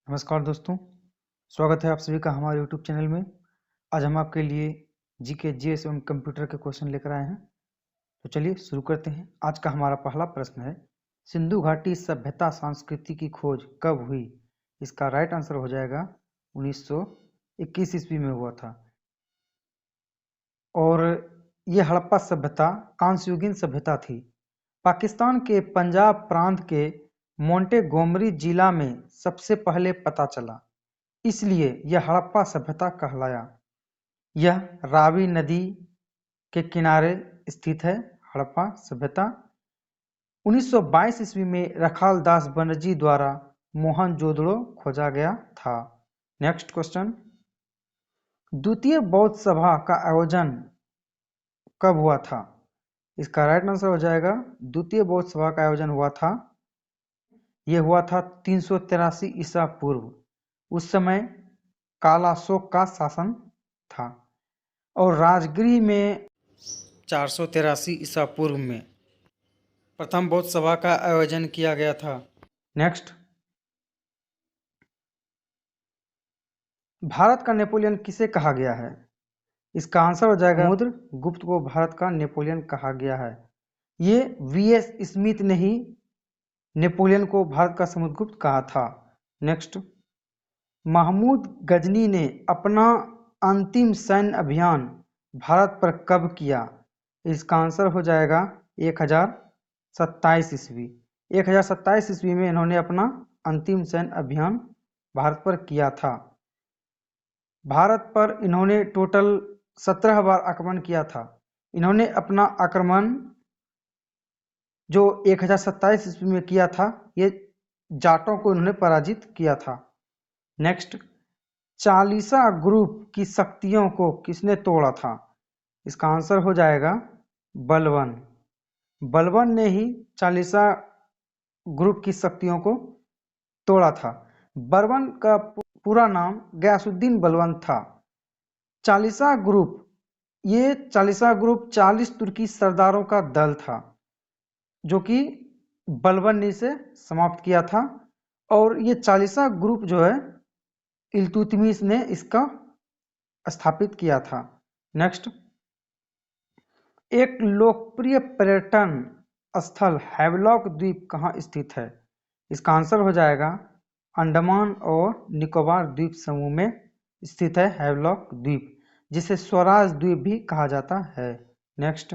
नमस्कार दोस्तों, स्वागत है आप सभी का हमारे YouTube चैनल में। आज हम आपके लिए जीके, जीएस एवं कंप्यूटर के क्वेश्चन लेकर आए हैं। तो चलिए शुरू करते हैं। आज का हमारा पहला प्रश्न है, सिंधु घाटी सभ्यता संस्कृति की खोज कब हुई? इसका राइट आंसर हो जाएगा 1921 ईस्वी में हुआ था। और ये हड़प्पा सभ्यता कांस्ययुगीन सभ्यता थी। पाकिस्तान के पंजाब प्रांत के मोंटेगोमरी जिला में सबसे पहले पता चला, इसलिए यह हड़प्पा सभ्यता कहलाया। यह रावी नदी के किनारे स्थित है। हड़प्पा सभ्यता 1922 ईस्वी में रखाल दास बनर्जी द्वारा मोहनजोदड़ो खोजा गया था। नेक्स्ट क्वेश्चन, द्वितीय बौद्ध सभा का आयोजन कब हुआ था? इसका राइट आंसर हो जाएगा, द्वितीय बौद्ध सभा का आयोजन हुआ था, यह हुआ था 383 ईसा पूर्व। उस समय कालाशोक का शासन था। और राजगृह में 483 ईसा पूर्व में प्रथम बौद्ध सभा का आयोजन किया गया था। नेक्स्ट, भारत का नेपोलियन किसे कहा गया है? इसका आंसर हो जाएगा, समुद्रगुप्त को भारत का नेपोलियन कहा गया है। ये वीएस स्मिथ ने ही नेपोलियन को भारत का समुद्रगुप्त कहा था। नेक्स्ट, महमूद गजनी ने अपना अंतिम सैन्य अभियान भारत पर कब किया? इसका आंसर हो जाएगा 1027 ईस्वी। 1027 ईस्वी में इन्होंने अपना अंतिम सैन्य अभियान भारत पर किया था। भारत पर इन्होंने टोटल 17 बार आक्रमण किया था। इन्होंने अपना आक्रमण जो 1027 ईस्वी में किया था, ये जाटों को इन्होंने पराजित किया था। नेक्स्ट, चालीसा ग्रुप की शक्तियों को किसने तोड़ा था? इसका आंसर हो जाएगा बलबन। बलबन ने ही चालीसा ग्रुप की शक्तियों को तोड़ा था। बलबन का पूरा नाम गयासुद्दीन बलबन था। चालीसा ग्रुप, ये चालीसा ग्रुप 40 तुर्की सरदारों का दल था, जो कि बलबन ने इसे समाप्त किया था। और ये चालीसा ग्रुप जो है, इल्तुतमिश ने इसका स्थापित किया था। नेक्स्ट, एक लोकप्रिय पर्यटन स्थल हैवलॉक द्वीप कहाँ स्थित है? इसका आंसर हो जाएगा अंडमान और निकोबार द्वीप समूह में स्थित है हैवलॉक द्वीप, जिसे स्वराज द्वीप भी कहा जाता है। नेक्स्ट,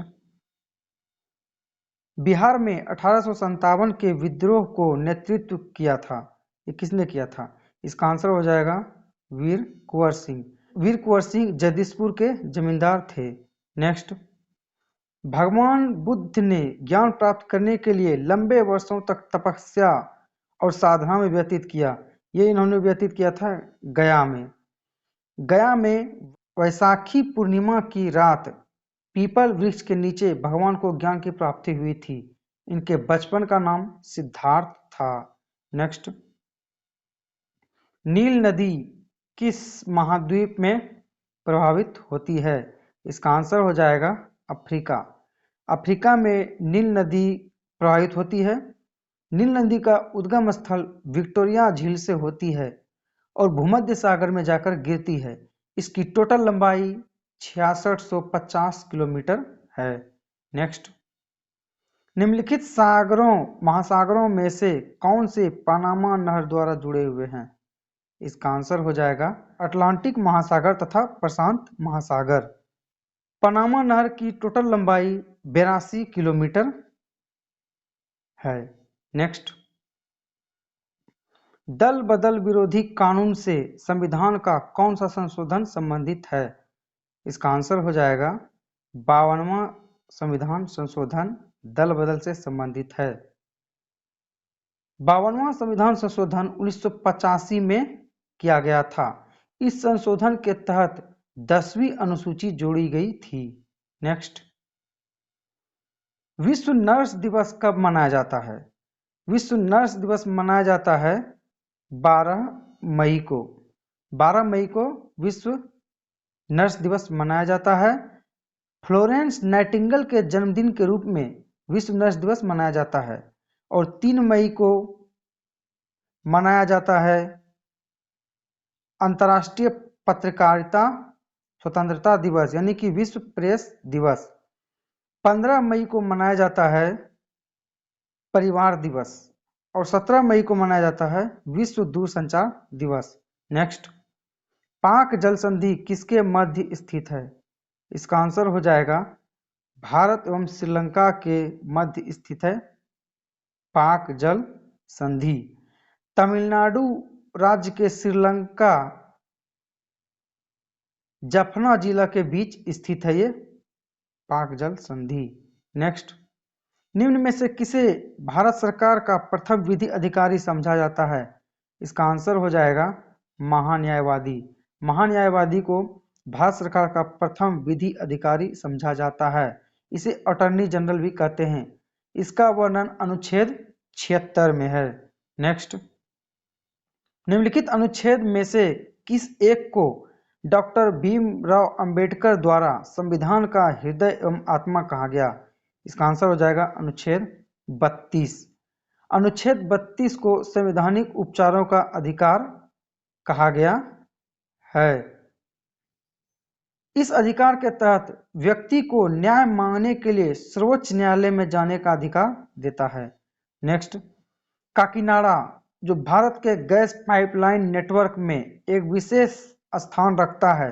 बिहार में 1857 के विद्रोह को नेतृत्व किया था, ये किसने किया था? इसका आंसर हो जाएगा वीर कुंवर सिंह। वीर कुंवर सिंह जगदीशपुर के जमींदार थे। नेक्स्ट, भगवान बुद्ध ने ज्ञान प्राप्त करने के लिए लंबे वर्षों तक तपस्या और साधना में व्यतीत किया। ये इन्होंने व्यतीत किया था गया में। गया में वैशाखी पूर्णिमा की रात पीपल वृक्ष के नीचे भगवान को ज्ञान की प्राप्ति हुई थी। इनके बचपन का नाम सिद्धार्थ था। नेक्स्ट, नील नदी किस महाद्वीप में प्रभावित होती है? इसका आंसर हो जाएगा अफ्रीका। अफ्रीका में नील नदी प्रभावित होती है। नील नदी का उद्गम स्थल विक्टोरिया झील से होती है और भूमध्य सागर में जाकर गिरती है। इसकी टोटल लंबाई 6650 किलोमीटर है। नेक्स्ट, निम्नलिखित महासागरों में से कौन से पनामा नहर द्वारा जुड़े हुए हैं? इसका आंसर हो जाएगा अटलांटिक महासागर तथा प्रशांत महासागर। पनामा नहर की टोटल लंबाई 82 किलोमीटर है। नेक्स्ट, दल बदल विरोधी कानून से संविधान का कौन सा संशोधन संबंधित है? इसका आंसर हो जाएगा 52वां संविधान संशोधन दल बदल से संबंधित है। 52वां संविधान संशोधन 1985 में किया गया था। इस संशोधन के तहत 10वीं अनुसूची जोड़ी गई थी। नेक्स्ट, विश्व नर्स दिवस कब मनाया जाता है? विश्व नर्स दिवस मनाया जाता है 12 मई को। 12 मई को विश्व नर्स दिवस मनाया जाता है। फ्लोरेंस नाइटिंगेल के जन्मदिन के रूप में विश्व नर्स दिवस मनाया जाता है। और 3 मई को मनाया जाता है अंतर्राष्ट्रीय पत्रकारिता स्वतंत्रता दिवस यानी कि विश्व प्रेस दिवस। 15 मई को मनाया जाता है परिवार दिवस और 17 मई को मनाया जाता है विश्व दूरसंचार दिवस। नेक्स्ट, पाक जल संधि किसके मध्य स्थित है? इसका आंसर हो जाएगा भारत एवं श्रीलंका के मध्य स्थित है पाक जल संधि। तमिलनाडु राज्य के श्रीलंका जफना जिला के बीच स्थित है ये पाक जल संधि। नेक्स्ट, निम्न में से किसे भारत सरकार का प्रथम विधि अधिकारी समझा जाता है? इसका आंसर हो जाएगा महान्यायवादी। महान्यायवादी को भारत सरकार का प्रथम विधि अधिकारी समझा जाता है। इसे अटॉर्नी जनरल भी कहते हैं। इसका वर्णन अनुच्छेद 76 में है। नेक्स्ट, निम्नलिखित अनुच्छेद में से किस एक को डॉक्टर भीमराव अंबेडकर द्वारा संविधान का हृदय एवं आत्मा कहा गया? इसका आंसर हो जाएगा अनुच्छेद 32। अनुच्छेद 32 को संवैधानिक उपचारों का अधिकार कहा गया है। इस अधिकार के तहत व्यक्ति को न्याय मांगने के लिए सर्वोच्च न्यायालय में जाने का अधिकार देता है। नेक्स्ट, काकीनाडा जो भारत के गैस पाइपलाइन नेटवर्क में एक विशेष स्थान रखता है,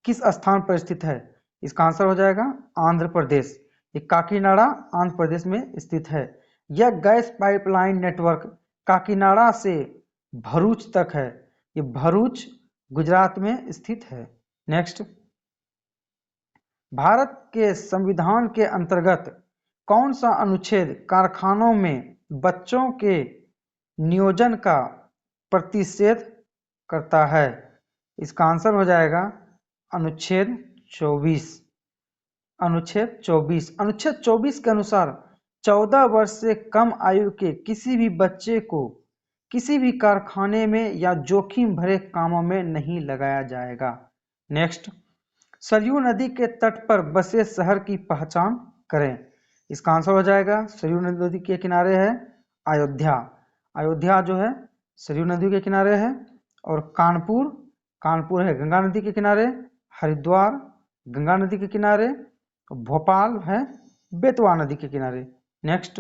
किस स्थान पर स्थित है? इसका आंसर हो जाएगा आंध्र प्रदेश। ये काकीनाडा आंध्र प्रदेश में स्थित है। यह गैस पाइपलाइन नेटवर्क काकीनाडा से भरूच तक है। ये भरूच गुजरात में स्थित है। नेक्स्ट, भारत के संविधान के अंतर्गत कौन सा अनुच्छेद कारखानों में बच्चों के नियोजन का प्रतिषेध करता है? इसका आंसर हो जाएगा अनुच्छेद 24। अनुच्छेद 24। अनुच्छेद 24 के अनुसार 14 वर्ष से कम आयु के किसी भी बच्चे को किसी भी कारखाने में या जोखिम भरे कामों में नहीं लगाया जाएगा। नेक्स्ट, सरयू नदी के तट पर बसे शहर की पहचान करें। इसका आंसर हो जाएगा सरयू नदी के किनारे है अयोध्या। अयोध्या जो है सरयू नदी के किनारे है। और कानपुर है गंगा नदी के किनारे। हरिद्वार गंगा नदी के किनारे। भोपाल है बेतवा नदी के किनारे। नेक्स्ट,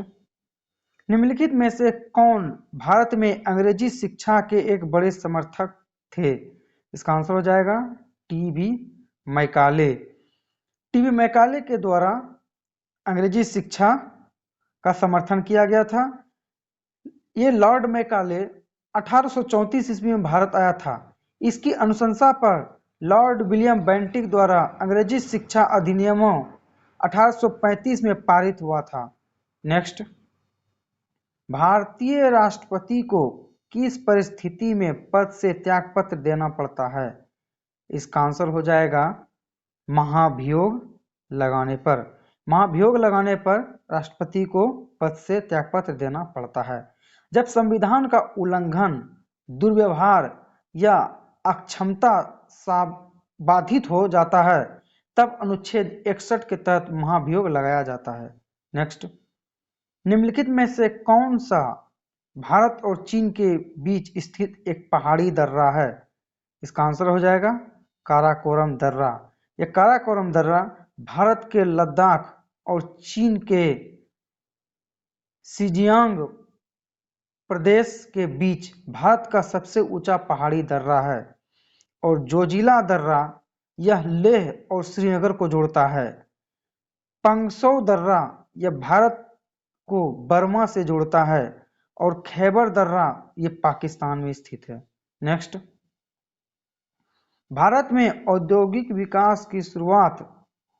निम्नलिखित में से कौन भारत में अंग्रेजी शिक्षा के एक बड़े समर्थक थे? इसका आंसर हो जाएगा टीबी मैकाले। टीबी मैकाले के द्वारा अंग्रेजी शिक्षा का समर्थन किया गया था। ये लॉर्ड मैकाले 1834 ईस्वी में भारत आया था। इसकी अनुशंसा पर लॉर्ड विलियम बेंटिक द्वारा अंग्रेजी शिक्षा अधिनियमों 1835 में पारित हुआ था। नेक्स्ट, भारतीय राष्ट्रपति को किस परिस्थिति में पद से त्यागपत्र देना पड़ता है? इसका आंसर हो जाएगा महाभियोग लगाने पर। महाभियोग लगाने पर राष्ट्रपति को पद से त्यागपत्र देना पड़ता है। जब संविधान का उल्लंघन, दुर्व्यवहार या अक्षमता बाधित हो जाता है तब अनुच्छेद 61 के तहत महाभियोग लगाया जाता है। नेक्स्ट, निम्नलिखित में से कौन सा भारत और चीन के बीच स्थित एक पहाड़ी दर्रा है? इसका आंसर हो जाएगा काराकोरम दर्रा। यह काराकोरम दर्रा भारत के लद्दाख और चीन के शिजियांग प्रदेश के बीच भारत का सबसे ऊंचा पहाड़ी दर्रा है। और जोजिला दर्रा यह लेह और श्रीनगर को जोड़ता है। पंगसौ दर्रा यह भारत को बर्मा से जोड़ता है। और खैबर दर्रा यह पाकिस्तान में स्थित है। नेक्स्ट, भारत में औद्योगिक विकास की शुरुआत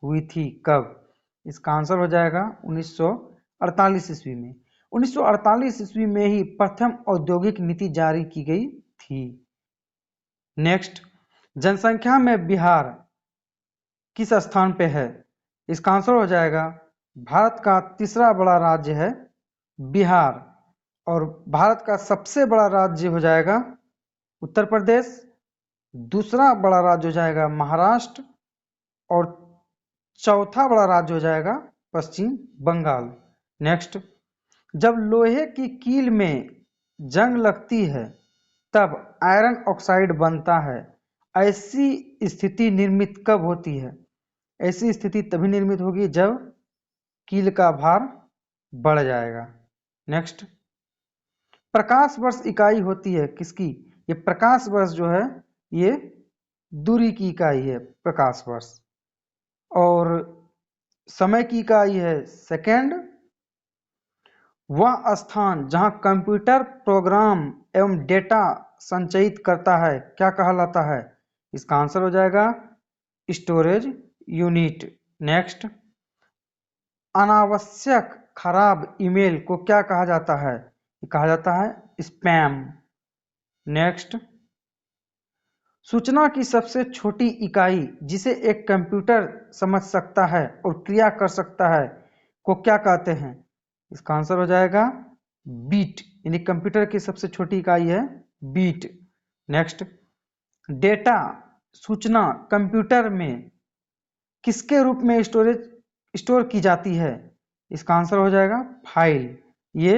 हुई थी कब? इसका आंसर हो जाएगा 1948 ईस्वी में। 1948 ईस्वी में ही प्रथम औद्योगिक नीति जारी की गई थी। नेक्स्ट, जनसंख्या में बिहार किस स्थान पे है? इसका आंसर हो जाएगा भारत का तीसरा बड़ा राज्य है बिहार। और भारत का सबसे बड़ा राज्य हो जाएगा उत्तर प्रदेश। दूसरा बड़ा राज्य हो जाएगा महाराष्ट्र। और चौथा बड़ा राज्य हो जाएगा पश्चिम बंगाल। नेक्स्ट, जब लोहे की कील में जंग लगती है तब आयरन ऑक्साइड बनता है। ऐसी स्थिति निर्मित कब होती है? ऐसी स्थिति तभी निर्मित होगी जब कील का भार बढ़ जाएगा। नेक्स्ट, प्रकाश वर्ष इकाई होती है किसकी? ये प्रकाश वर्ष जो है ये दूरी की इकाई है प्रकाश वर्ष, और समय की इकाई है सेकेंड। वह स्थान जहां कंप्यूटर प्रोग्राम एवं डेटा संचयित करता है क्या कहलाता है? इसका आंसर हो जाएगा स्टोरेज यूनिट। नेक्स्ट, अनावश्यक खराब ईमेल को क्या कहा जाता है? कहा जाता है स्पैम। नेक्स्ट, सूचना की सबसे छोटी इकाई जिसे एक कंप्यूटर समझ सकता है और क्रिया कर सकता है को क्या कहते हैं? इसका आंसर हो जाएगा बीट, यानी कंप्यूटर की सबसे छोटी इकाई है बीट। नेक्स्ट, डेटा सूचना कंप्यूटर में किसके रूप में स्टोर की जाती है? इसका आंसर हो जाएगा फाइल, ये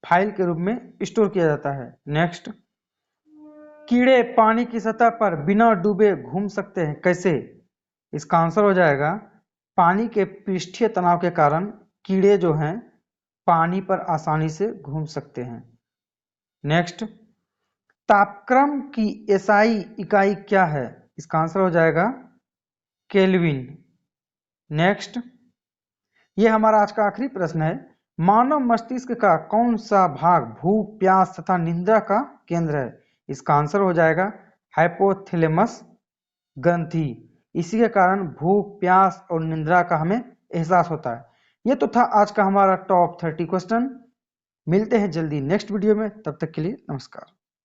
फाइल के रूप में स्टोर किया जाता है। नेक्स्ट, कीड़े पानी की सतह पर बिना डूबे घूम सकते हैं कैसे? इसका आंसर हो जाएगा पानी के पृष्ठीय तनाव के कारण कीड़े जो हैं पानी पर आसानी से घूम सकते हैं। नेक्स्ट, तापक्रम की एसआई इकाई क्या है? इसका आंसर हो जाएगा केल्विन। नेक्स्ट, ये हमारा आज का आखिरी प्रश्न है। मानव मस्तिष्क का कौन सा भाग भूख, प्यास तथा निद्रा का केंद्र है? इसका आंसर हो जाएगा हाइपोथैलेमस ग्रंथि। इसी के कारण भूख, प्यास और निद्रा का हमें एहसास होता है। ये तो था आज का हमारा टॉप 30 क्वेश्चन। मिलते हैं जल्दी नेक्स्ट वीडियो में, तब तक के लिए नमस्कार।